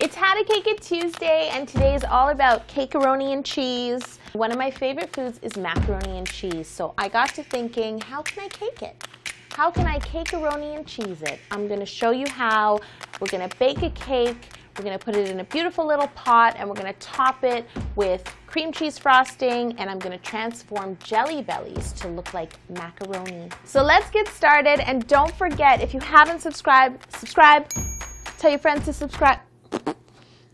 It's How to Cake It Tuesday, and today is all about cakearoni and cheese. One of my favorite foods is macaroni and cheese, so I got to thinking, how can I cake it? How can I cakearoni and cheese it? I'm gonna show you how. We're gonna bake a cake, we're gonna put it in a beautiful little pot, and we're gonna top it with cream cheese frosting, and I'm gonna transform jelly bellies to look like macaroni. So let's get started, and don't forget, if you haven't subscribed, subscribe. Tell your friends to subscribe.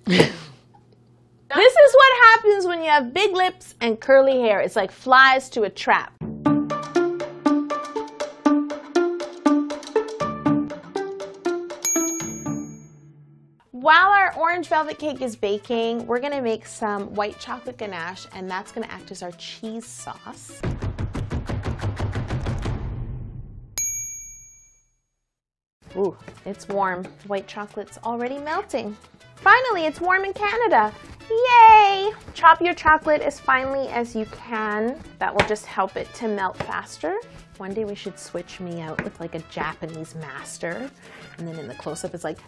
This is what happens when you have big lips and curly hair. It's like flies to a trap. While our orange velvet cake is baking, we're gonna make some white chocolate ganache, and that's gonna act as our cheese sauce. Ooh, it's warm. White chocolate's already melting. Finally, it's warm in Canada. Yay! Chop your chocolate as finely as you can. That will just help it to melt faster. One day we should switch me out with like a Japanese master. And then in the close-up it's like,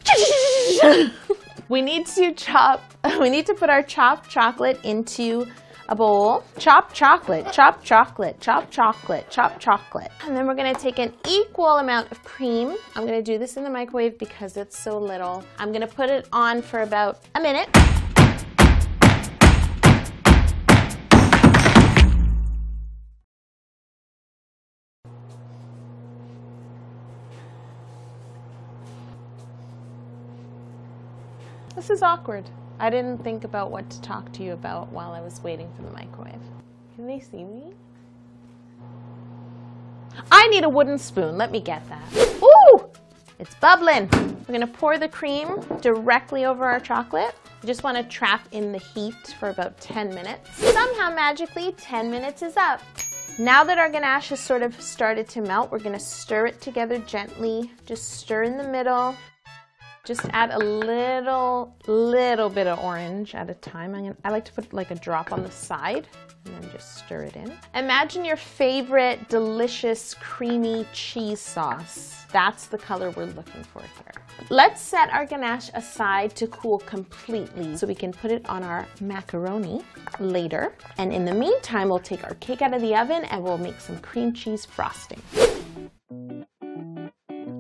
we need to put our chopped chocolate into a bowl. Chop chocolate, chop chocolate, chop chocolate, chop chocolate. And then we're gonna take an equal amount of cream. I'm gonna do this in the microwave because it's so little. I'm gonna put it on for about a minute. This is awkward. I didn't think about what to talk to you about while I was waiting for the microwave. Can they see me? I need a wooden spoon. Let me get that. Ooh! It's bubbling. We're gonna pour the cream directly over our chocolate. You just wanna trap in the heat for about 10 minutes. Somehow, magically, 10 minutes is up. Now that our ganache has sort of started to melt, we're gonna stir it together gently. Just stir in the middle. Just add a little bit of orange at a time. I like to put like a drop on the side and then just stir it in. Imagine your favorite delicious creamy cheese sauce. That's the color we're looking for here. Let's set our ganache aside to cool completely so we can put it on our macaroni later. And in the meantime, we'll take our cake out of the oven and we'll make some cream cheese frosting.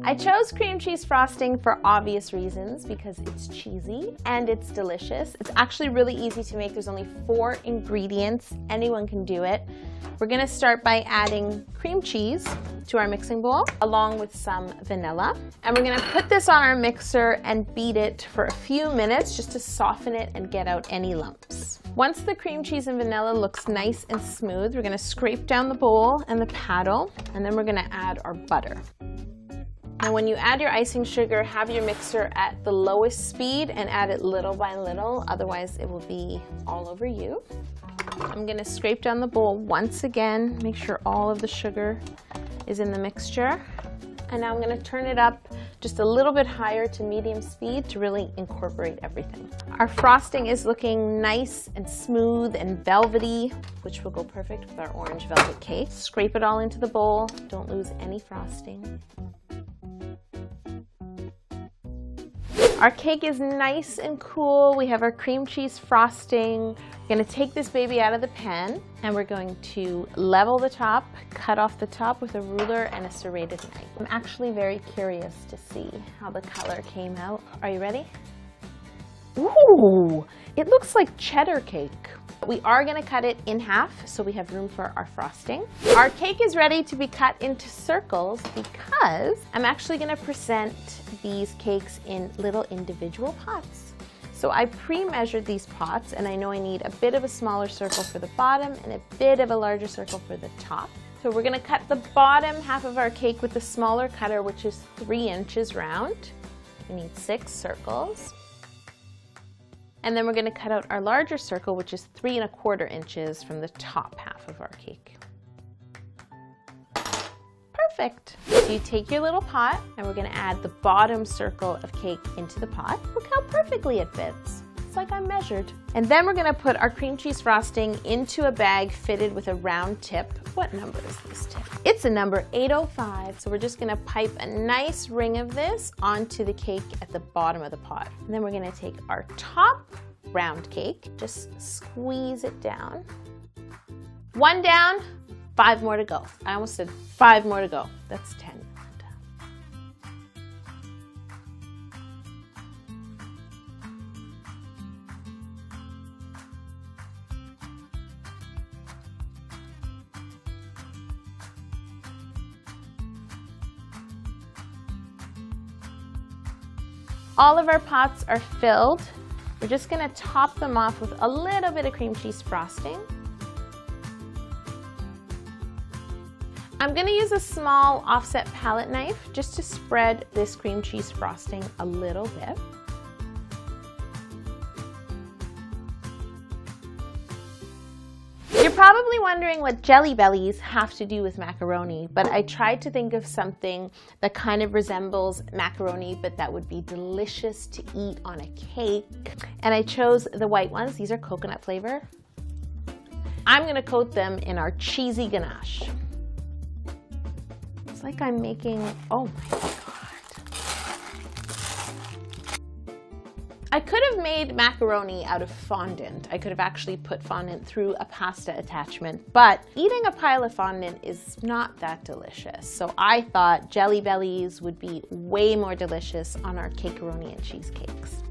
I chose cream cheese frosting for obvious reasons because it's cheesy and it's delicious. It's actually really easy to make. There's only 4 ingredients. Anyone can do it. We're gonna start by adding cream cheese to our mixing bowl along with some vanilla. And we're gonna put this on our mixer and beat it for a few minutes just to soften it and get out any lumps. Once the cream cheese and vanilla looks nice and smooth, we're gonna scrape down the bowl and the paddle, and then we're gonna add our butter. Now when you add your icing sugar, have your mixer at the lowest speed and add it little by little, otherwise it will be all over you. I'm gonna scrape down the bowl once again, make sure all of the sugar is in the mixture. And now I'm gonna turn it up just a little bit higher to medium speed to really incorporate everything. Our frosting is looking nice and smooth and velvety, which will go perfect with our orange velvet cake. Scrape it all into the bowl, don't lose any frosting. Our cake is nice and cool. We have our cream cheese frosting. We're gonna take this baby out of the pan and we're going to level the top, cut off the top with a ruler and a serrated knife. I'm actually very curious to see how the color came out. Are you ready? Ooh, it looks like cheddar cake. We are gonna cut it in half so we have room for our frosting. Our cake is ready to be cut into circles because I'm actually gonna present these cakes in little individual pots. So I pre-measured these pots and I know I need a bit of a smaller circle for the bottom and a bit of a larger circle for the top. So we're gonna cut the bottom half of our cake with the smaller cutter, which is 3 inches round. We need 6 circles. And then we're gonna cut out our larger circle, which is 3 1/4 inches from the top half of our cake. Perfect. So you take your little pot and we're gonna add the bottom circle of cake into the pot. Look how perfectly it fits. It's like I'm measured. And then we're gonna put our cream cheese frosting into a bag fitted with a round tip. What number is this tip? It's a number 805. So we're just gonna pipe a nice ring of this onto the cake at the bottom of the pot. And then we're gonna take our top round cake, just squeeze it down. 1 down, 5 more to go. I almost said 5 more to go. That's 10. All of our pots are filled. We're just gonna top them off with a little bit of cream cheese frosting. I'm gonna use a small offset palette knife just to spread this cream cheese frosting a little bit. You're probably wondering what jelly bellies have to do with macaroni, but I tried to think of something that kind of resembles macaroni, but that would be delicious to eat on a cake. And I chose the white ones. These are coconut flavor. I'm gonna coat them in our cheesy ganache. It's like I'm making, oh my God. I could have made macaroni out of fondant. I could have actually put fondant through a pasta attachment, but eating a pile of fondant is not that delicious. So I thought jelly bellies would be way more delicious on our cakearoni and cheesecakes.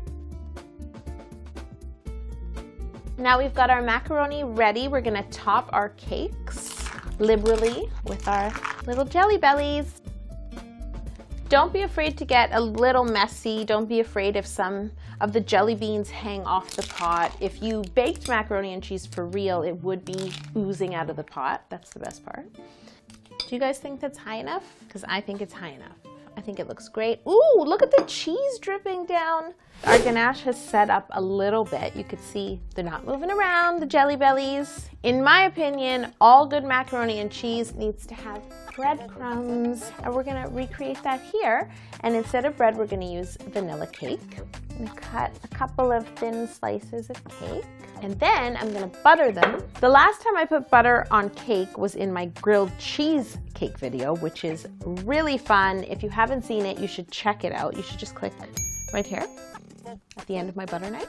Now we've got our macaroni ready. We're gonna top our cakes liberally with our little jelly bellies. Don't be afraid to get a little messy. Don't be afraid if some of the jelly beans hang off the pot. If you baked macaroni and cheese for real, it would be oozing out of the pot. That's the best part. Do you guys think that's high enough? Because I think it's high enough. I think it looks great. Ooh, look at the cheese dripping down. Our ganache has set up a little bit. You could see they're not moving around, the jelly bellies. In my opinion, all good macaroni and cheese needs to have breadcrumbs. And we're gonna recreate that here. And instead of bread, we're gonna use vanilla cake. I'm gonna cut a couple of thin slices of cake. And then I'm gonna butter them. The last time I put butter on cake was in my grilled cheese cake video, which is really fun. If you haven't seen it, you should check it out. You should just click right here at the end of my butter knife.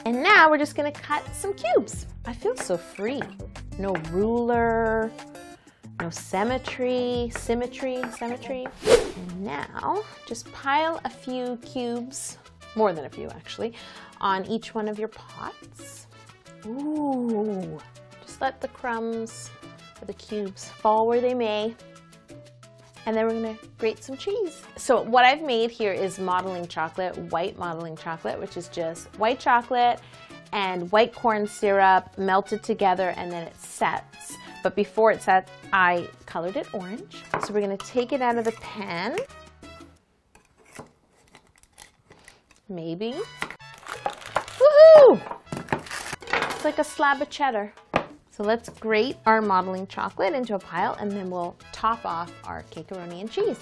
And now we're just gonna cut some cubes. I feel so free. No ruler, no symmetry. And now just pile a few cubes, more than a few actually, on each one of your pots. Ooh, just let the crumbs or the cubes fall where they may. And then we're gonna grate some cheese. So what I've made here is modeling chocolate, white modeling chocolate, which is just white chocolate and white corn syrup melted together, and then it sets. But before it sets, I colored it orange. So we're gonna take it out of the pan. Maybe. Woohoo! It's like a slab of cheddar. So let's grate our modeling chocolate into a pile, and then we'll top off our cakearoni and cheese.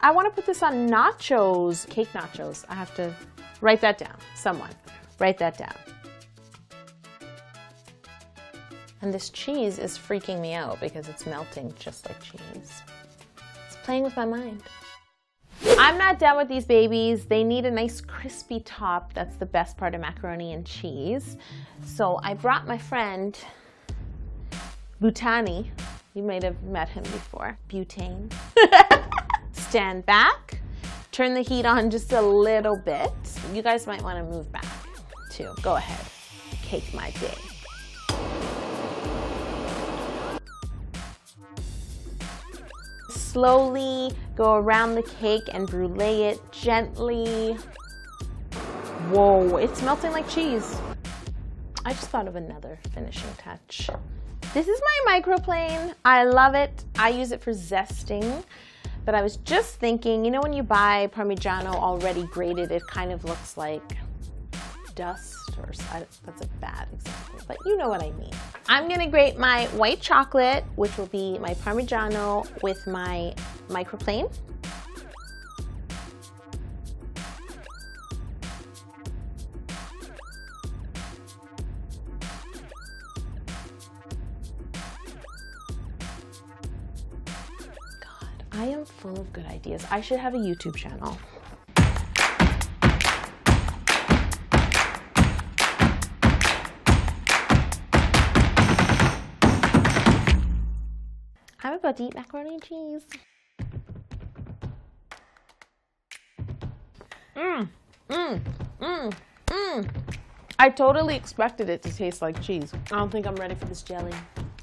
I want to put this on nachos, cake nachos. I have to write that down. Someone, write that down. And this cheese is freaking me out because it's melting just like cheese. It's playing with my mind. I'm not done with these babies. They need a nice crispy top. That's the best part of macaroni and cheese. So I brought my friend Butani. You might have met him before. Butane. Stand back. Turn the heat on just a little bit. You guys might want to move back too. Go ahead. Cake my day. Slowly go around the cake and brulee it gently. Whoa, it's melting like cheese. I just thought of another finishing touch. This is my microplane. I love it. I use it for zesting. But I was just thinking, you know when you buy Parmigiano already grated, it kind of looks like dust, or that's a bad example, but you know what I mean. I'm gonna grate my white chocolate, which will be my Parmigiano, with my microplane. I am full of good ideas. I should have a YouTube channel. I'm about to eat macaroni and cheese. I totally expected it to taste like cheese. I don't think I'm ready for this jelly.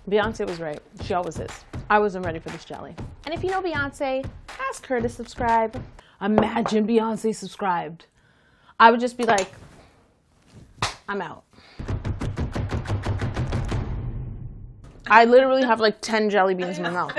Beyonce was right. She always is. I wasn't ready for this jelly. And if you know Beyonce, ask her to subscribe. Imagine Beyonce subscribed. I would just be like, I'm out. I literally have like 10 jelly beans in my mouth.